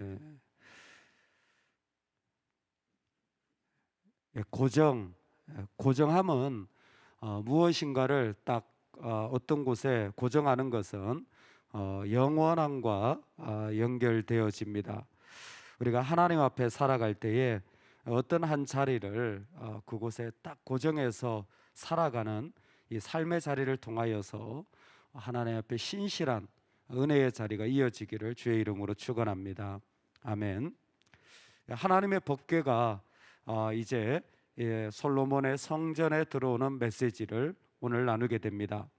예. 고정함은 무엇인가를 딱 어떤 곳에 고정하는 것은 영원함과 연결되어집니다. 우리가 하나님 앞에 살아갈 때에 어떤 한 자리를 그곳에 딱 고정해서 살아가는 이 삶의 자리를 통하여서 하나님 앞에 신실한 은혜의 자리가 이어지기를 주의 이름으로 축원합니다. 아멘. 하나님의 법궤가 이제 솔로몬의 성전에 들어오는 메시지를 오늘 나누게 됩니다.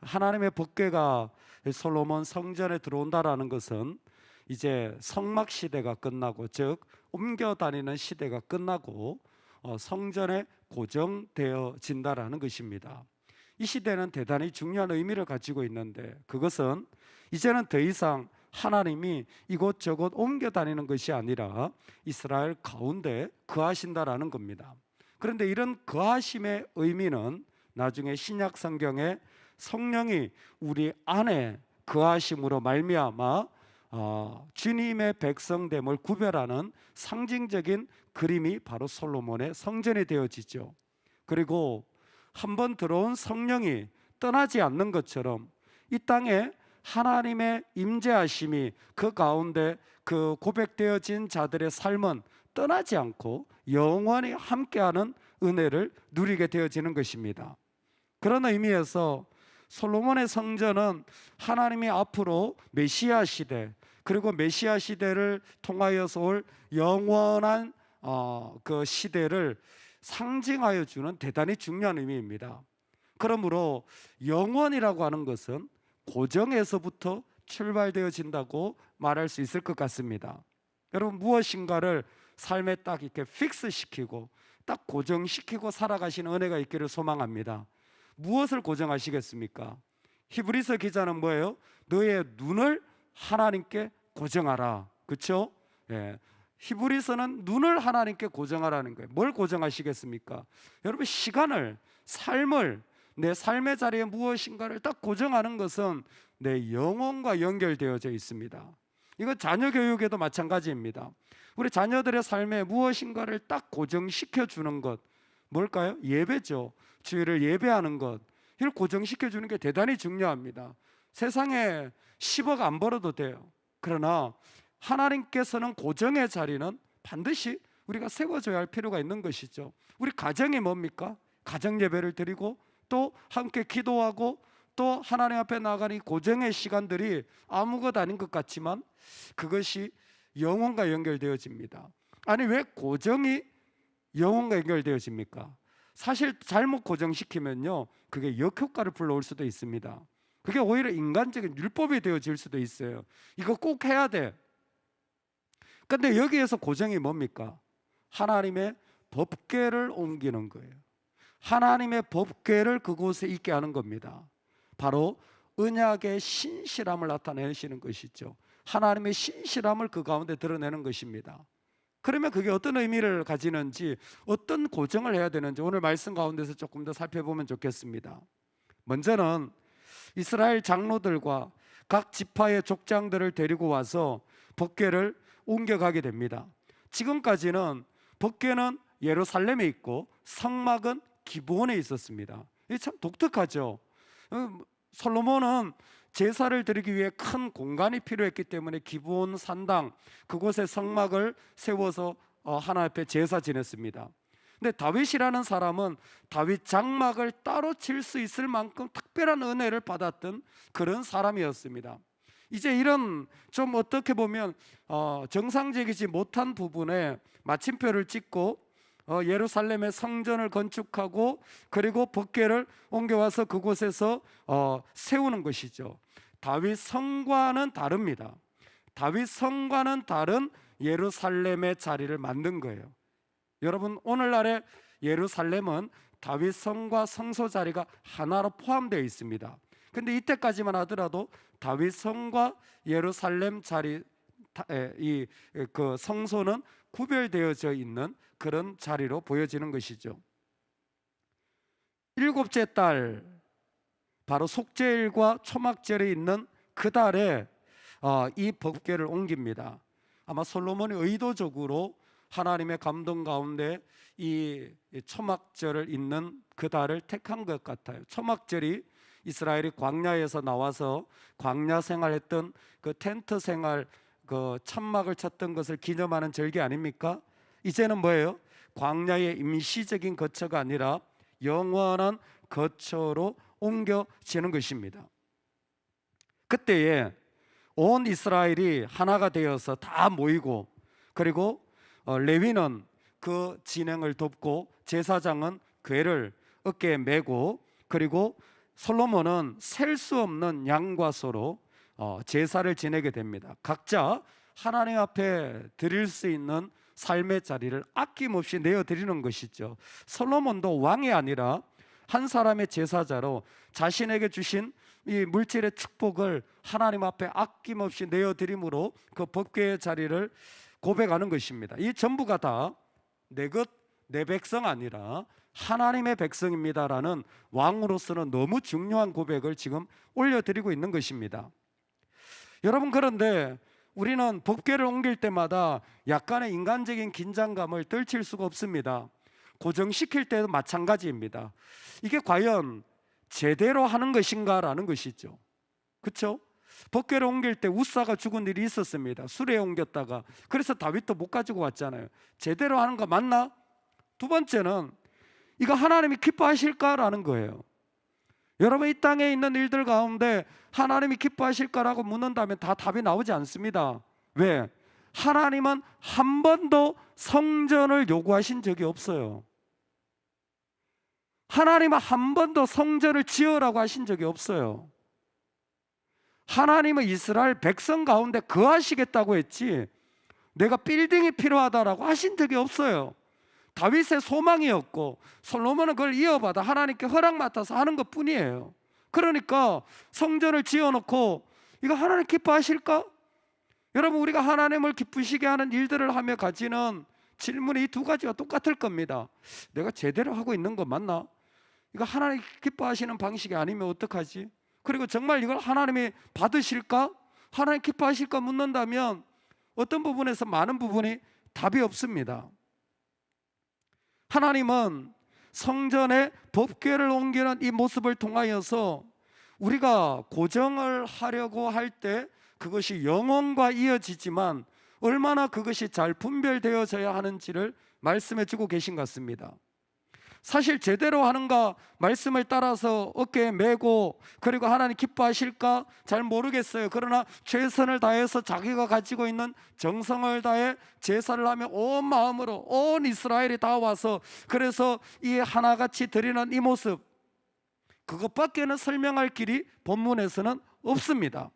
하나님의 법궤가 솔로몬 성전에 들어온다라는 것은 이제 성막 시대가 끝나고, 즉 옮겨 다니는 시대가 끝나고 성전에 고정되어진다라는 것입니다. 이 시대는 대단히 중요한 의미를 가지고 있는데, 그것은 이제는 더 이상 하나님이 이곳저곳 옮겨 다니는 것이 아니라 이스라엘 가운데 거하신다라는 겁니다. 그런데 이런 거하심의 의미는 나중에 신약 성경에 성령이 우리 안에 거하심으로 말미암아 주님의 백성됨을 구별하는 상징적인 그림이 바로 솔로몬의 성전이 되어지죠. 그리고 한번 들어온 성령이 떠나지 않는 것처럼 이 땅에 하나님의 임재하심이 그 가운데 그 고백되어진 자들의 삶은 떠나지 않고 영원히 함께하는 은혜를 누리게 되어지는 것입니다. 그런 의미에서 솔로몬의 성전은 하나님이 앞으로 메시아 시대, 그리고 메시아 시대를 통하여서 올 영원한 그 시대를 상징하여 주는 대단히 중요한 의미입니다. 그러므로 영원이라고 하는 것은 고정에서부터 출발되어진다고 말할 수 있을 것 같습니다. 여러분, 무엇인가를 삶에 딱 이렇게 픽스시키고 딱 고정시키고 살아가시는 은혜가 있기를 소망합니다. 무엇을 고정하시겠습니까? 히브리서 기자는 뭐예요? 너의 눈을 하나님께 고정하라. 그렇죠? 예. 히브리서는 눈을 하나님께 고정하라는 거예요. 뭘 고정하시겠습니까? 여러분, 시간을, 삶을, 내 삶의 자리에 무엇인가를 딱 고정하는 것은 내 영혼과 연결되어져 있습니다. 이건 자녀 교육에도 마찬가지입니다. 우리 자녀들의 삶에 무엇인가를 딱 고정시켜 주는 것, 뭘까요? 예배죠. 주일을 예배하는 것, 이걸 고정시켜 주는 게 대단히 중요합니다. 세상에 10억 안 벌어도 돼요. 그러나 하나님께서는 고정의 자리는 반드시 우리가 세워줘야 할 필요가 있는 것이죠. 우리 가정이 뭡니까? 가정 예배를 드리고 또 함께 기도하고 또 하나님 앞에 나가는 이 고정의 시간들이 아무것도 아닌 것 같지만 그것이 영혼과 연결되어집니다. 아니, 왜 고정이 영혼과 연결되어집니까? 사실 잘못 고정시키면요, 그게 역효과를 불러올 수도 있습니다. 그게 오히려 인간적인 율법이 되어질 수도 있어요. 이거 꼭 해야 돼. 근데 여기에서 고정이 뭡니까? 하나님의 법궤를 옮기는 거예요. 하나님의 법궤를 그곳에 있게 하는 겁니다. 바로 언약의 신실함을 나타내시는 것이죠. 하나님의 신실함을 그 가운데 드러내는 것입니다. 그러면 그게 어떤 의미를 가지는지, 어떤 고정을 해야 되는지 오늘 말씀 가운데서 조금 더 살펴보면 좋겠습니다. 먼저는 이스라엘 장로들과 각 지파의 족장들을 데리고 와서 법궤를 옮겨가게 됩니다. 지금까지는 법궤는 예루살렘에 있고 성막은 기브온에 있었습니다. 이게 참 독특하죠. 솔로몬은 제사를 드리기 위해 큰 공간이 필요했기 때문에 기브온 산당, 그곳에 성막을 세워서 하나님 앞에 제사 지냈습니다. 근데 다윗이라는 사람은 다윗 장막을 따로 칠 수 있을 만큼 특별한 은혜를 받았던 그런 사람이었습니다. 이제 이런 좀 어떻게 보면 정상적이지 못한 부분에 마침표를 찍고 예루살렘의 성전을 건축하고 그리고 법궤를 옮겨와서 그곳에서 세우는 것이죠. 다윗 성과는 다릅니다. 다윗 성과는 다른 예루살렘의 자리를 만든 거예요. 여러분, 오늘날의 예루살렘은 다윗 성과 성소 자리가 하나로 포함되어 있습니다. 근데 이때까지만 하더라도 다윗 성과 예루살렘 자리, 그 성소는 구별되어져 있는 그런 자리로 보여지는 것이죠. 일곱째 달, 바로 속죄일과 초막절이 있는 그 달에 이 법궤를 옮깁니다. 아마 솔로몬이 의도적으로 하나님의 감동 가운데 이 초막절을 잇는 그 달을 택한 것 같아요. 초막절이 이스라엘이 광야에서 나와서 광야 생활했던 그 텐트 생활, 그 천막을 쳤던 것을 기념하는 절기 아닙니까? 이제는 뭐예요? 광야의 임시적인 거처가 아니라 영원한 거처로 옮겨지는 것입니다. 그때에 온 이스라엘이 하나가 되어서 다 모이고, 그리고 레위는 그 진행을 돕고, 제사장은 궤를 어깨에 메고, 그리고 솔로몬은 셀 수 없는 양과 소로 제사를 지내게 됩니다. 각자 하나님 앞에 드릴 수 있는 삶의 자리를 아낌없이 내어드리는 것이죠. 솔로몬도 왕이 아니라 한 사람의 제사자로 자신에게 주신 이 물질의 축복을 하나님 앞에 아낌없이 내어드림으로 그 법궤의 자리를 고백하는 것입니다. 이 전부가 다 내 것, 내 백성 아니라 하나님의 백성입니다라는 왕으로서는 너무 중요한 고백을 지금 올려드리고 있는 것입니다. 여러분, 그런데 우리는 법궤를 옮길 때마다 약간의 인간적인 긴장감을 떨칠 수가 없습니다. 고정시킬 때도 마찬가지입니다. 이게 과연 제대로 하는 것인가라는 것이죠. 그렇죠? 법궤를 옮길 때 우사가 죽은 일이 있었습니다. 수레에 옮겼다가. 그래서 다윗도 못 가지고 왔잖아요. 제대로 하는 거 맞나? 두 번째는 이거 하나님이 기뻐하실까라는 거예요. 여러분, 이 땅에 있는 일들 가운데 하나님이 기뻐하실까라고 묻는다면 다 답이 나오지 않습니다. 왜? 하나님은 한 번도 성전을 요구하신 적이 없어요. 하나님은 한 번도 성전을 지으라고 하신 적이 없어요. 하나님은 이스라엘 백성 가운데 거하시겠다고 했지 내가 빌딩이 필요하다라고 하신 적이 없어요. 다윗의 소망이었고 솔로몬은 그걸 이어받아 하나님께 허락 맡아서 하는 것 뿐이에요. 그러니까 성전을 지어놓고 이거 하나님 기뻐하실까? 여러분, 우리가 하나님을 기쁘시게 하는 일들을 하며 가지는 질문이 이 두 가지가 똑같을 겁니다. 내가 제대로 하고 있는 거 맞나? 이거 하나님 기뻐하시는 방식이 아니면 어떡하지? 그리고 정말 이걸 하나님이 받으실까? 하나님 기뻐하실까 묻는다면 어떤 부분에서 많은 부분이 답이 없습니다. 하나님은 성전에 법궤를 옮기는 이 모습을 통하여서 우리가 고정을 하려고 할 때 그것이 영혼과 이어지지만 얼마나 그것이 잘 분별되어져야 하는지를 말씀해 주고 계신 것 같습니다. 사실 제대로 하는가, 말씀을 따라서 어깨에 메고 그리고 하나님 기뻐하실까 잘 모르겠어요. 그러나 최선을 다해서 자기가 가지고 있는 정성을 다해 제사를 하며 온 마음으로 온 이스라엘이 다 와서 그래서 이 하나같이 드리는 이 모습, 그것밖에는 설명할 길이 본문에서는 없습니다.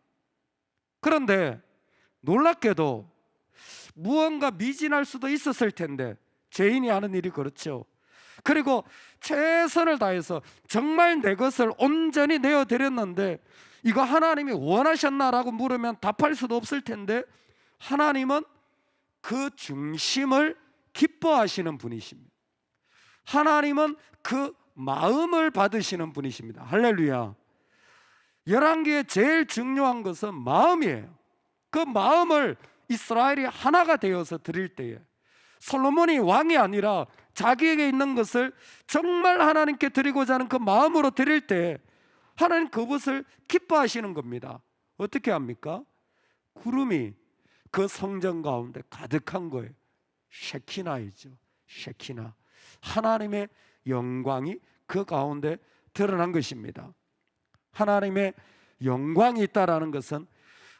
그런데 놀랍게도 무언가 미진할 수도 있었을 텐데, 죄인이 하는 일이 그렇죠. 그리고 최선을 다해서 정말 내 것을 온전히 내어드렸는데 이거 하나님이 원하셨나라고 물으면 답할 수도 없을 텐데, 하나님은 그 중심을 기뻐하시는 분이십니다. 하나님은 그 마음을 받으시는 분이십니다. 할렐루야. 열왕기에 제일 중요한 것은 마음이에요. 그 마음을 이스라엘이 하나가 되어서 드릴 때에, 솔로몬이 왕이 아니라 자기에게 있는 것을 정말 하나님께 드리고자 하는 그 마음으로 드릴 때 하나님 그것을 기뻐하시는 겁니다. 어떻게 합니까? 구름이 그 성전 가운데 가득한 거예요. 쉐키나이죠. 쉐키나. 하나님의 영광이 그 가운데 드러난 것입니다. 하나님의 영광이 있다라는 것은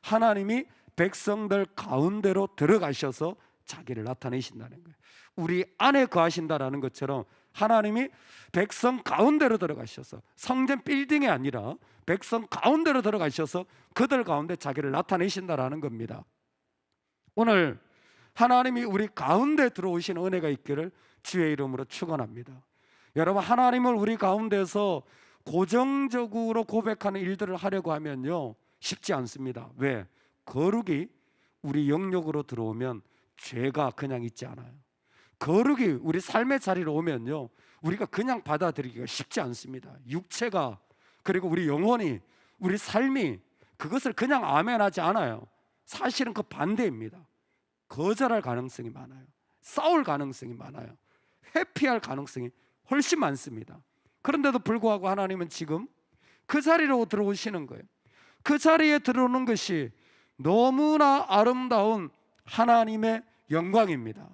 하나님이 백성들 가운데로 들어가셔서 자기를 나타내신다는 거예요. 우리 안에 거하신다라는 것처럼 하나님이 백성 가운데로 들어가셔서, 성전 빌딩이 아니라 백성 가운데로 들어가셔서 그들 가운데 자기를 나타내신다라는 겁니다. 오늘 하나님이 우리 가운데 들어오신 은혜가 있기를 주의 이름으로 축원합니다. 여러분, 하나님을 우리 가운데서 고정적으로 고백하는 일들을 하려고 하면요 쉽지 않습니다. 왜? 거룩이 우리 영역으로 들어오면 죄가 그냥 있지 않아요. 거룩이 우리 삶의 자리로 오면요 우리가 그냥 받아들이기가 쉽지 않습니다. 육체가, 그리고 우리 영혼이, 우리 삶이 그것을 그냥 아멘하지 않아요. 사실은 그 반대입니다. 거절할 가능성이 많아요. 싸울 가능성이 많아요. 회피할 가능성이 훨씬 많습니다. 그런데도 불구하고 하나님은 지금 그 자리로 들어오시는 거예요. 그 자리에 들어오는 것이 너무나 아름다운 하나님의 영광입니다.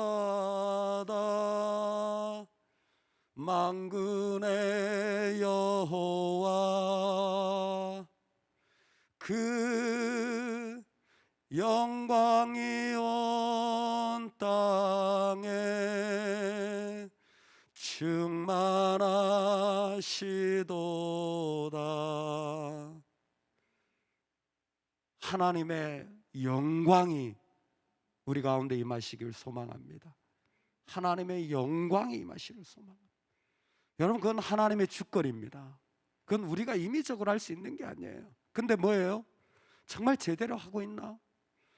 거룩하다 만군의 여호와, 그 영광이 온 땅에 충만하시도다. 하나님의 영광이 우리 가운데 임하시길 소망합니다. 하나님의 영광이 임하시길 소망합니다. 여러분, 그건 하나님의 주권입니다. 그건 우리가 임의적으로 할 수 있는 게 아니에요. 근데 뭐예요? 정말 제대로 하고 있나?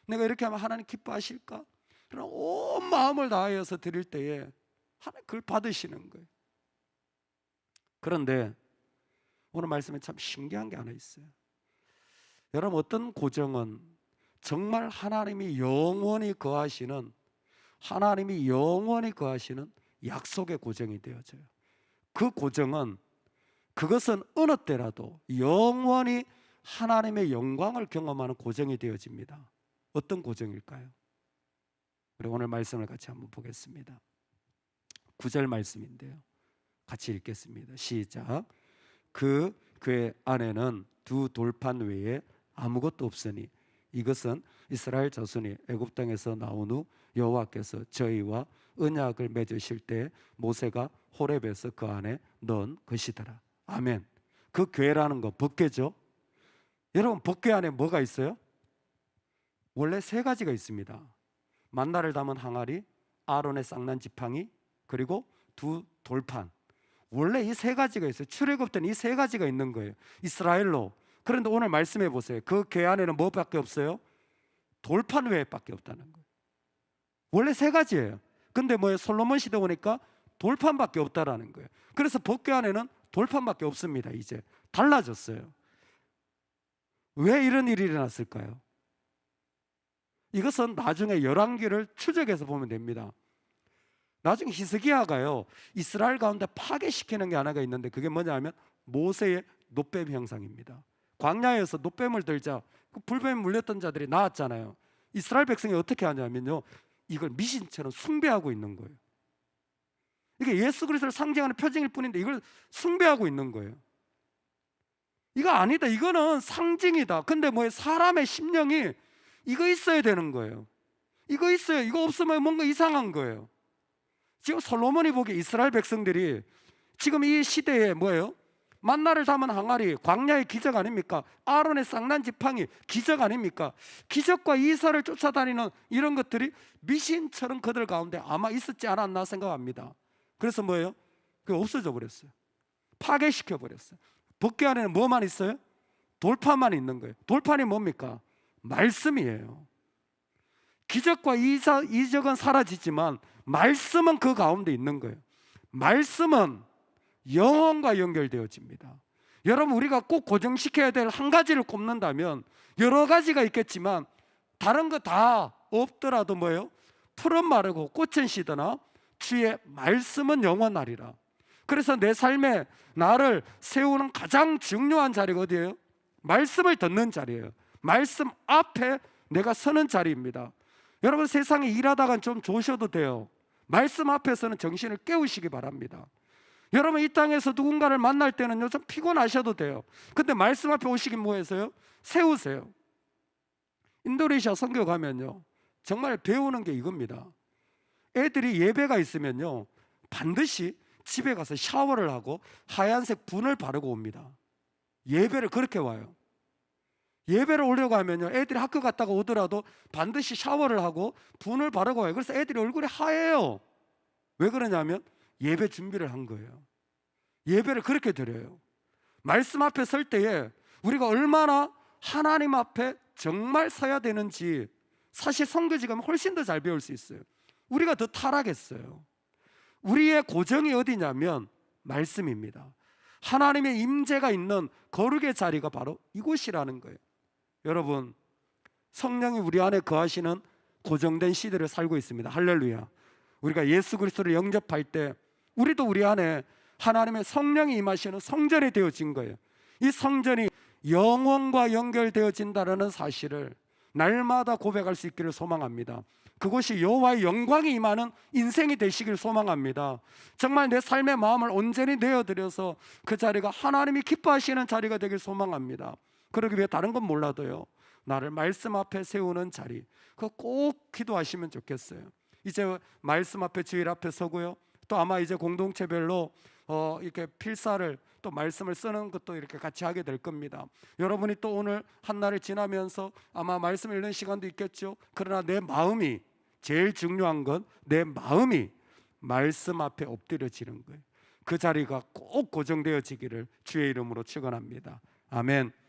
내가 이렇게 하면 하나님 기뻐하실까? 그러나 온 마음을 다하여서 드릴 때에 하나님 그걸 받으시는 거예요. 그런데 오늘 말씀에 참 신기한 게 하나 있어요. 여러분, 어떤 고정은 정말 하나님이 영원히 거하시는 약속의 고정이 되어져요. 그 고정은, 그것은 어느 때라도 영원히 하나님의 영광을 경험하는 고정이 되어집니다. 어떤 고정일까요? 우리 오늘 말씀을 같이 한번 보겠습니다. 9절 말씀인데요, 같이 읽겠습니다. 시작. 그 궤 안에는 두 돌판 외에 아무것도 없으니 이것은 이스라엘 자손이 애굽 땅에서 나온 후 여호와께서 저희와 언약을 맺으실 때 모세가 호렙에서 그 안에 넣은 것이더라. 아멘. 그 궤라는 거 법궤죠. 여러분, 법궤 안에 뭐가 있어요? 원래 세 가지가 있습니다. 만나를 담은 항아리, 아론의 쌍난 지팡이, 그리고 두 돌판. 원래 이 세 가지가 있어요. 출애굽 때는 이 세 가지가 있는 거예요, 이스라엘로. 그런데 오늘 말씀해 보세요. 그 궤 안에는 뭐밖에 없어요? 돌판 외에밖에 없다는 거예요. 원래 세 가지예요. 근데 뭐예요? 솔로몬 시대 오니까 돌판밖에 없다라는 거예요. 그래서 법궤 안에는 돌판밖에 없습니다. 이제 달라졌어요. 왜 이런 일이 일어났을까요? 이것은 나중에 열왕기를 추적해서 보면 됩니다. 나중에 히스기야가요, 이스라엘 가운데 파괴시키는 게 하나가 있는데, 그게 뭐냐면 모세의 놋뱀 형상입니다. 광야에서 놋뱀을 들자 그 불뱀에 물렸던 자들이 나왔잖아요. 이스라엘 백성이 어떻게 하냐면요, 이걸 미신처럼 숭배하고 있는 거예요. 이게 예수 그리스도를 상징하는 표징일 뿐인데 이걸 숭배하고 있는 거예요. 이거 아니다, 이거는 상징이다. 근데 뭐예요? 사람의 심령이 이거 있어야 되는 거예요. 이거 있어요. 이거 없으면 뭔가 이상한 거예요. 지금 솔로몬이 보기에 이스라엘 백성들이 지금 이 시대에 뭐예요? 만나를 담은 항아리, 광야의 기적 아닙니까? 아론의 쌍난 지팡이, 기적 아닙니까? 기적과 이사를 쫓아다니는 이런 것들이 미신처럼 그들 가운데 아마 있었지 않았나 생각합니다. 그래서 뭐예요? 그게 없어져 버렸어요. 파괴시켜 버렸어요. 법궤 안에는 뭐만 있어요? 돌판만 있는 거예요. 돌판이 뭡니까? 말씀이에요. 기적과 이적은 사라지지만 말씀은 그 가운데 있는 거예요. 말씀은 영혼과 연결되어집니다. 여러분, 우리가 꼭 고정시켜야 될 한 가지를 꼽는다면, 여러 가지가 있겠지만 다른 거 다 없더라도 뭐예요? 풀은 마르고 꽃은 시드나 주의 말씀은 영원하리라. 그래서 내 삶에 나를 세우는 가장 중요한 자리가 어디예요? 말씀을 듣는 자리예요. 말씀 앞에 내가 서는 자리입니다. 여러분, 세상에 일하다가 좀 조셔도 돼요. 말씀 앞에서는 정신을 깨우시기 바랍니다. 여러분, 이 땅에서 누군가를 만날 때는요, 좀 피곤하셔도 돼요. 근데 말씀 앞에 오시긴 뭐해서요? 세우세요. 인도네시아 선교 가면요, 정말 배우는 게 이겁니다. 애들이 예배가 있으면요, 반드시 집에 가서 샤워를 하고 하얀색 분을 바르고 옵니다. 예배를 그렇게 와요. 예배를 오려고 하면요, 애들이 학교 갔다가 오더라도 반드시 샤워를 하고 분을 바르고 와요. 그래서 애들이 얼굴이 하얘요. 왜 그러냐면 예배 준비를 한 거예요. 예배를 그렇게 드려요. 말씀 앞에 설 때에 우리가 얼마나 하나님 앞에 정말 서야 되는지, 사실 선교지 가면 훨씬 더 잘 배울 수 있어요. 우리가 더 타락했어요. 우리의 고정이 어디냐면 말씀입니다. 하나님의 임재가 있는 거룩의 자리가 바로 이곳이라는 거예요. 여러분, 성령이 우리 안에 거하시는 고정된 시대를 살고 있습니다. 할렐루야. 우리가 예수 그리스도를 영접할 때 우리도 우리 안에 하나님의 성령이 임하시는 성전이 되어진 거예요. 이 성전이 영원과 연결되어진다는 사실을 날마다 고백할 수 있기를 소망합니다. 그곳이 여호와의 영광이 임하는 인생이 되시길 소망합니다. 정말 내 삶의 마음을 온전히 내어드려서 그 자리가 하나님이 기뻐하시는 자리가 되길 소망합니다. 그러기 위해 다른 건 몰라도요, 나를 말씀 앞에 세우는 자리, 그거 꼭 기도하시면 좋겠어요. 이제 말씀 앞에, 주일 앞에 서고요, 또 아마 이제 공동체별로 이렇게 필사를, 또 말씀을 쓰는 것도 이렇게 같이 하게 될 겁니다. 여러분이 또 오늘 한 날을 지나면서 아마 말씀 읽는 시간도 있겠죠. 그러나 내 마음이, 제일 중요한 건 내 마음이 말씀 앞에 엎드려지는 거예요. 그 자리가 꼭 고정되어지기를 주의 이름으로 축원합니다. 아멘.